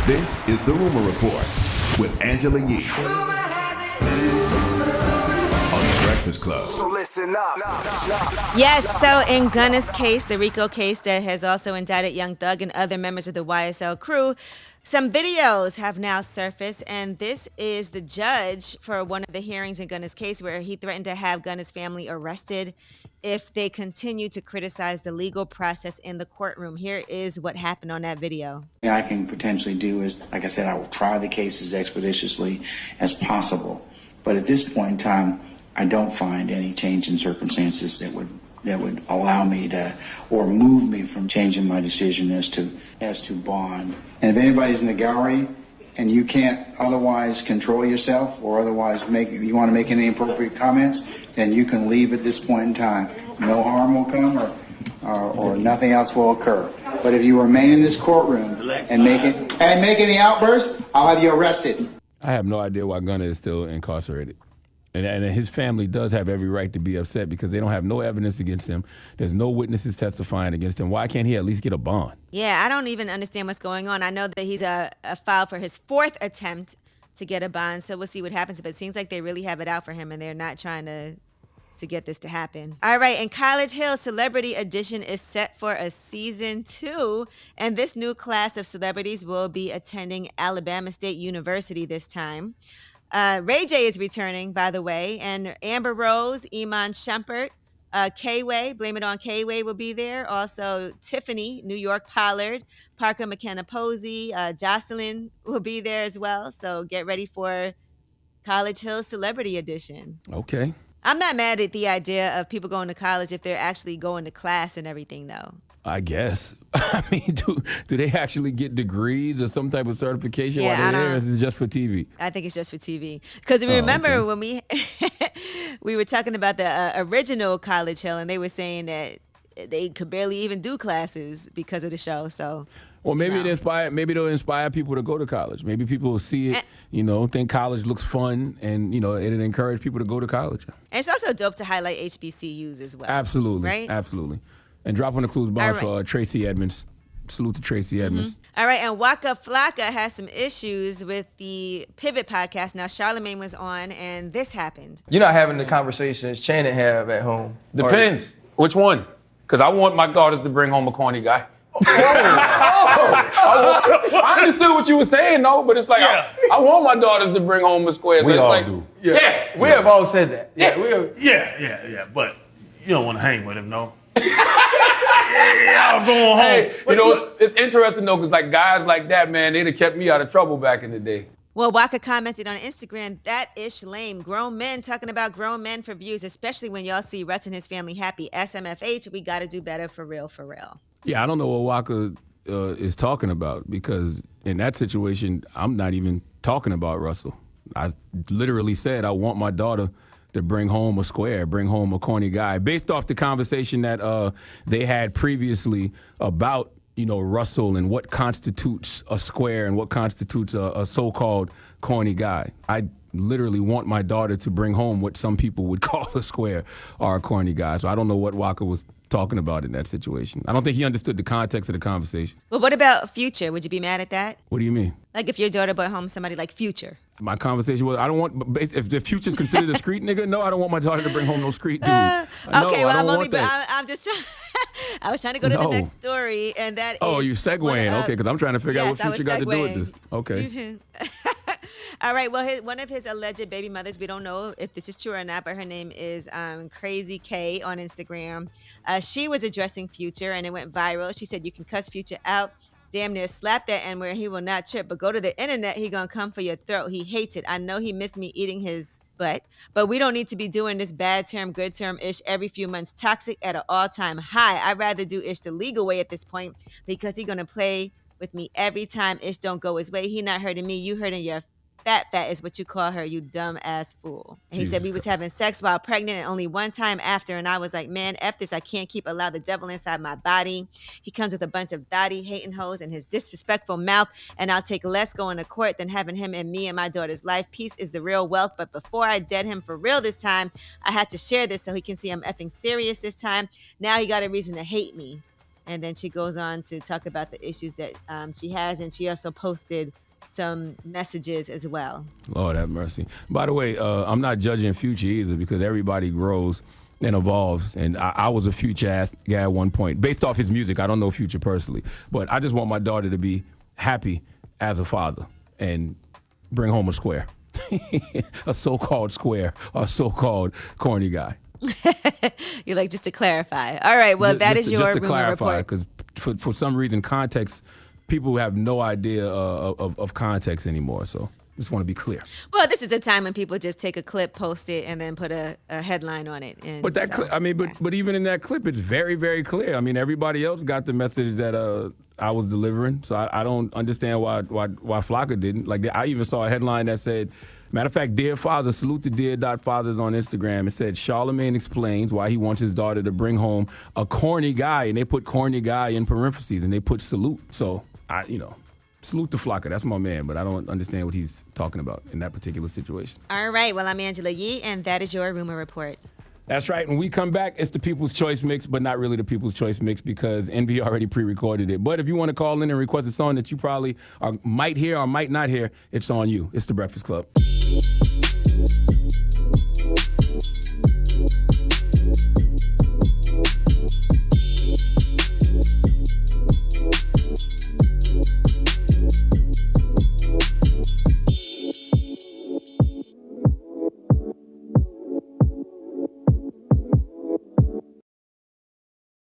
This is The Rumor Report with Angela Yee on The Breakfast Club. So listen up. Yes, so in Gunna's case, the RICO case that has also indicted Young Thug and other members of the YSL crew, some videos have now surfaced, and this is the judge for one of the hearings in Gunna's case where he threatened to have Gunna's family arrested if they continue to criticize the legal process in the courtroom. Here is what happened on that video. What I can potentially do is, like I said, I will try the case as expeditiously as possible. But at this point in time, I don't find any change in circumstances that would allow me to, or move me from changing my decision as to bond. And if anybody's in the gallery and you can't otherwise control yourself or otherwise you want to make any appropriate comments, then you can leave at this point in time. No harm will come or nothing else will occur. But if you remain in this courtroom and make any outbursts, I'll have you arrested. I have no idea why Gunna is still incarcerated. And his family does have every right to be upset because they don't have no evidence against him. There's no witnesses testifying against him. Why can't he at least get a bond? Yeah, I don't even understand what's going on. I know that he's filed for his fourth attempt to get a bond, so we'll see what happens. But it seems like they really have it out for him, and they're not trying to get this to happen. All right, and College Hill Celebrity Edition is set for a season 2, and this new class of celebrities will be attending Alabama State University this time. Ray J is returning, by the way, and Amber Rose, Iman Shumpert, K-Way, Blame It On K-Way will be there. Also, Tiffany, New York Pollard, Parker McKenna Posey, Jocelyn will be there as well. So get ready for College Hill Celebrity Edition. Okay. I'm not mad at the idea of people going to college if they're actually going to class and everything, though. I guess. I mean, do they actually get degrees or some type of certification while they're there, or is it just for TV? I think it's just for TV. Because remember when we were talking about the original College Hill, and they were saying that they could barely even do classes because of the show. So, well, maybe they'll inspire people to go to college. Maybe people will see it, think college looks fun, and it'll encourage people to go to college. And it's also dope to highlight HBCUs as well. Absolutely, right? Absolutely. And drop on the clues bomb for Tracy Edmonds. Salute to Tracy Edmonds. All right, and Waka Flocka has some issues with the Pivot podcast. Now, Charlamagne was on, and this happened. You're not having the conversations Shannon have at home. Depends. Which one? Because I want my daughters to bring home a corny guy. I understood what you were saying, though, but it's like, I want my daughters to bring home a square. We all do. Yeah. We have all said that. Yeah. But you don't want to hang with him, no? I'm going home. Hey, it's interesting, though, because like guys like that, man, they'd have kept me out of trouble back in the day. Well, Waka commented on Instagram, that ish lame. Grown men talking about grown men for views, especially when y'all see Russ and his family happy. SMFH, we got to do better for real, for real. Yeah, I don't know what Waka is talking about because in that situation, I'm not even talking about Russell. I literally said I want my daughter to bring home a square, bring home a corny guy, based off the conversation that they had previously about, Russell and what constitutes a square and what constitutes a so-called corny guy. I literally want my daughter to bring home what some people would call a square or a corny guy. So I don't know what Waka was talking about in that situation. I don't think he understood the context of the conversation. Well, what about Future? Would you be mad at that? What do you mean? Like if your daughter brought home somebody like Future. My conversation was, I don't want, if the Future's considered a street nigga, no, I don't want my daughter to bring home no street dude. I'm just trying, I was trying to go to the next story, and that is. You segueing, okay, because I'm trying to figure out what Future got to do with this. Okay. All right, well, one of his alleged baby mothers, we don't know if this is true or not, but her name is Crazy K on Instagram. She was addressing Future, and it went viral. She said, you can cuss Future out. Damn near slap that N where he will not trip, but go to the internet, he gonna come for your throat. He hates it. I know he missed me eating his butt, but we don't need to be doing this bad term, good term ish every few months. Toxic at an all-time high. I'd rather do ish the legal way at this point because he gonna play with me every time ish don't go his way. He not hurting me, you hurting your fat is what you call her, you dumb ass fool. And he said we was having sex while pregnant and only one time after. And I was like, man, F this. I can't allow the devil inside my body. He comes with a bunch of dotty hating hoes and his disrespectful mouth. And I'll take less going to court than having him and me and my daughter's life. Peace is the real wealth. But before I dead him for real this time, I had to share this so he can see I'm effing serious this time. Now he got a reason to hate me. And then she goes on to talk about the issues that she has, and she also posted some messages as well. Lord have mercy. By the way, I'm not judging Future either, because everybody grows and evolves. And I was a Future ass guy at one point, based off his music. I don't know Future personally, but I just want my daughter to be happy as a father and bring home a square, a so-called square, or a so-called corny guy. You like, just to clarify. All right, well, that is your just to rumor clarify, report. because for some reason, context, people have no idea of context anymore. So just want to be clear. Well, this is a time when people just take a clip, post it, and then put a headline on it. And But that so, clip, I mean, but even in that clip, it's very, very clear. I mean, everybody else got the message that I was delivering, so I don't understand why Flocka didn't. Like, I even saw a headline that said, matter of fact, Dear Father, salute to Dear.Fathers on Instagram. It said, Charlamagne explains why he wants his daughter to bring home a corny guy, and they put corny guy in parentheses, and they put salute. So, salute to Flocka. That's my man, but I don't understand what he's talking about in that particular situation. all right, well, I'm Angela Yee, and that is your rumor report. That's right. When we come back, it's the People's Choice Mix, but not really the People's Choice Mix because Envy already pre-recorded it. But if you want to call in and request a song that you probably might hear or might not hear, it's on you. It's The Breakfast Club.